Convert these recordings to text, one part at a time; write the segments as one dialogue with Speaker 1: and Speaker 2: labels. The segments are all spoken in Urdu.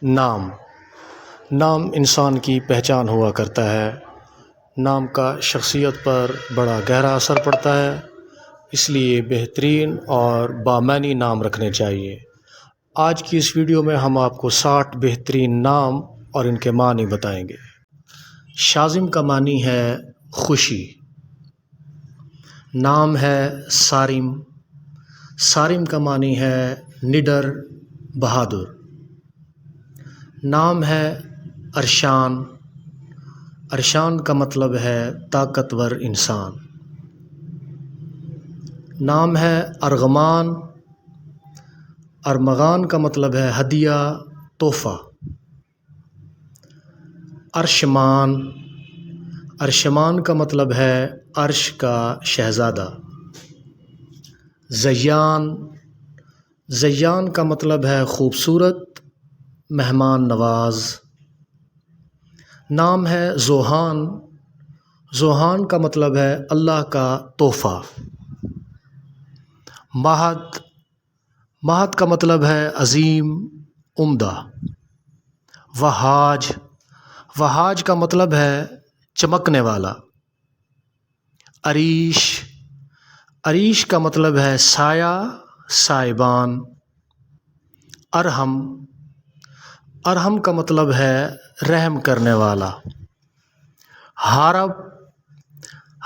Speaker 1: نام انسان کی پہچان ہوا کرتا ہے۔ نام کا شخصیت پر بڑا گہرا اثر پڑتا ہے، اس لیے بہترین اور بامعنی نام رکھنے چاہیے۔ آج کی اس ویڈیو میں ہم آپ کو 60 بہترین نام اور ان کے معنی بتائیں گے۔ شازم کا معنی ہے خوشی۔ نام ہے صارم۔ صارم کا معنی ہے نڈر، بہادر۔ نام ہے ارشان۔ ارشان کا مطلب ہے طاقتور انسان۔ نام ہے ارغمان۔ ارمغان کا مطلب ہے ہدیہ، تحفہ۔ ارشمان۔ ارشمان کا مطلب ہے عرش کا شہزادہ۔ زیان۔ زیان کا مطلب ہے خوبصورت، مہمان نواز۔ نام ہے ذوحان۔ ذوحان کا مطلب ہے اللہ کا تحفہ۔ مہد۔ مہد کا مطلب ہے عظیم، عمدہ۔ وہاج۔ وہاج کا مطلب ہے چمکنے والا۔ عریش۔ عریش کا مطلب ہے سایہ، سائبان۔ ارحم۔ ارحم کا مطلب ہے رحم کرنے والا۔ ہارب۔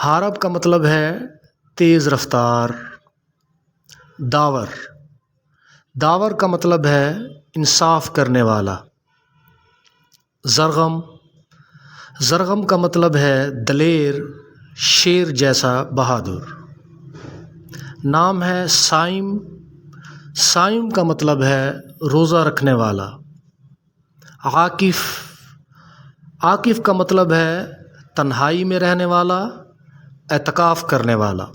Speaker 1: ہارب کا مطلب ہے تیز رفتار۔ داور۔ داور کا مطلب ہے انصاف کرنے والا۔ زرغم۔ زرغم کا مطلب ہے دلیر، شیر جیسا بہادر۔ نام ہے صائم۔ صائم کا مطلب ہے روزہ رکھنے والا۔ عاکف۔ عاکف کا مطلب ہے تنہائی میں رہنے والا، اعتکاف کرنے والا۔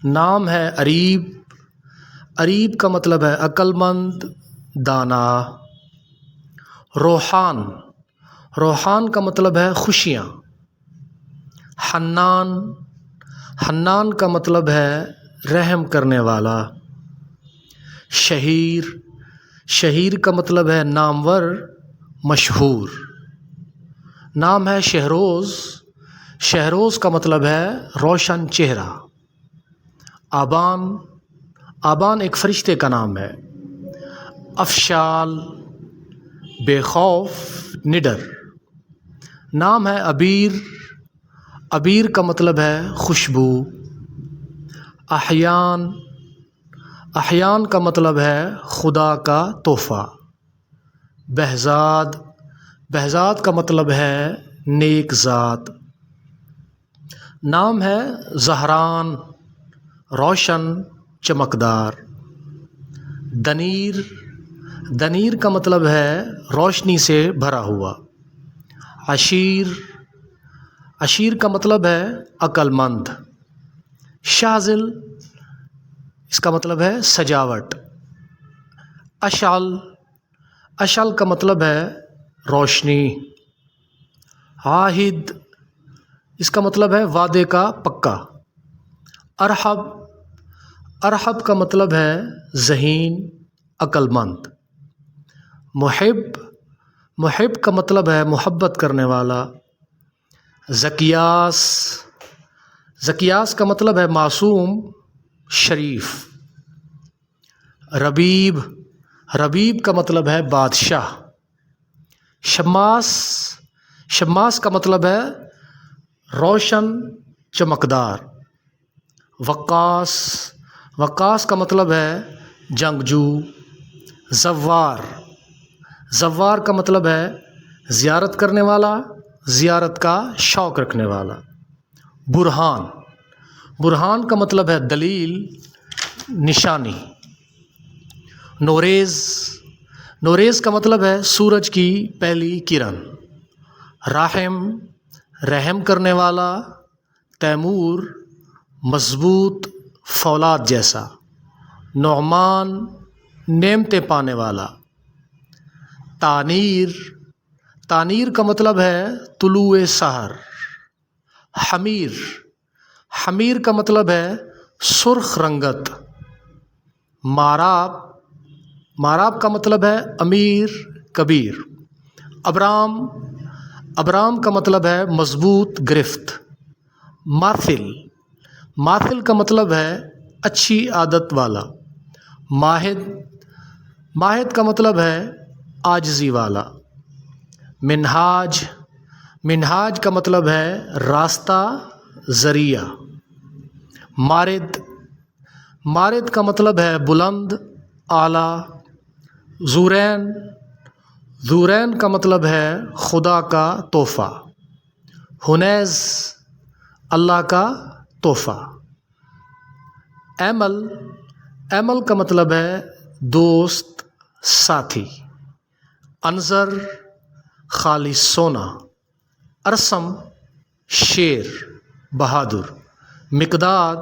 Speaker 1: نام ہے اریب۔ اریب کا مطلب ہے عقل مند، دانا۔ روحان۔ روحان کا مطلب ہے خوشیاں۔ حنان۔ حنان کا مطلب ہے رحم کرنے والا۔ شہیر۔ شہیر کا مطلب ہے نامور، مشہور۔ نام ہے شہروز۔ شہروز کا مطلب ہے روشن چہرہ۔ آبان۔ آبان ایک فرشتے کا نام ہے۔ افشال۔ بے خوف، نڈر۔ نام ہے عبیر۔ عبیر کا مطلب ہے خوشبو۔ احیان۔ احیان کا مطلب ہے خدا کا تحفہ۔ بہزاد۔ بہزاد کا مطلب ہے نیک ذات۔ نام ہے زہران، روشن، چمکدار۔ دنیر۔ دنیر کا مطلب ہے روشنی سے بھرا ہوا۔ عشیر۔ عشیر کا مطلب ہے عقل مند۔ شاذل، اس کا مطلب ہے سجاوٹ۔ اشعل۔ اشعل کا مطلب ہے روشنی۔ عاہد۔ اس کا مطلب ہے وعدے کا پکا۔ ارحب۔ ارحب کا مطلب ہے ذہین، عقل مند۔ محب۔ محب کا مطلب ہے محبت کرنے والا۔ زکیاس۔ زکیاس کا مطلب ہے معصوم، شریف۔ ربیب۔ ربیب کا مطلب ہے بادشاہ۔ شماس۔ شماس کا مطلب ہے روشن، چمکدار۔ وقاص۔ وقاص کا مطلب ہے جنگجو۔ زوار۔ زوار کا مطلب ہے زیارت کرنے والا، زیارت کا شوق رکھنے والا۔ برہان۔ برہان کا مطلب ہے دلیل، نشانی۔ نوریز۔ نوریز کا مطلب ہے سورج کی پہلی کرن۔ راحم۔ رحم کرنے والا۔ تیمور، مضبوط، فولاد جیسا۔ نعمان، نعمتیں پانے والا۔ تانیر۔ تانیر کا مطلب ہے طلوع سحر۔ حمیر۔ حمیر کا مطلب ہے سرخ رنگت۔ ماراب۔ ماراب کا مطلب ہے امیر، کبیر۔ ابرام، ابرام کا مطلب ہے مضبوط گرفت۔ ماثل، ماثل کا مطلب ہے اچھی عادت والا۔ ماہد، ماہد کا مطلب ہے عاجزی والا۔ منہاج، منہاج کا مطلب ہے راستہ، ذریعہ۔ مارد، مارد کا مطلب ہے بلند، اعلیٰ۔ زورین، زورین کا مطلب ہے خدا کا تحفہ۔ حنیز، اللہ کا تحفہ۔ ایمل، ایمل کا مطلب ہے دوست، ساتھی۔ انظر، خالص سونا۔ ارسم، شیر، بہادر۔ مقداد،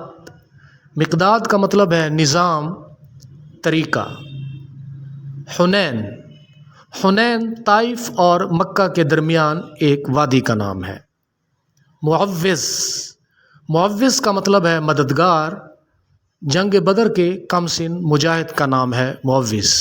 Speaker 1: مقداد کا مطلب ہے نظام، طریقہ۔ حنین، حنین طائف اور مکہ کے درمیان ایک وادی کا نام ہے۔ معوذ، معوذ کا مطلب ہے مددگار۔ جنگ بدر کے کم سن مجاہد کا نام ہے معوذ۔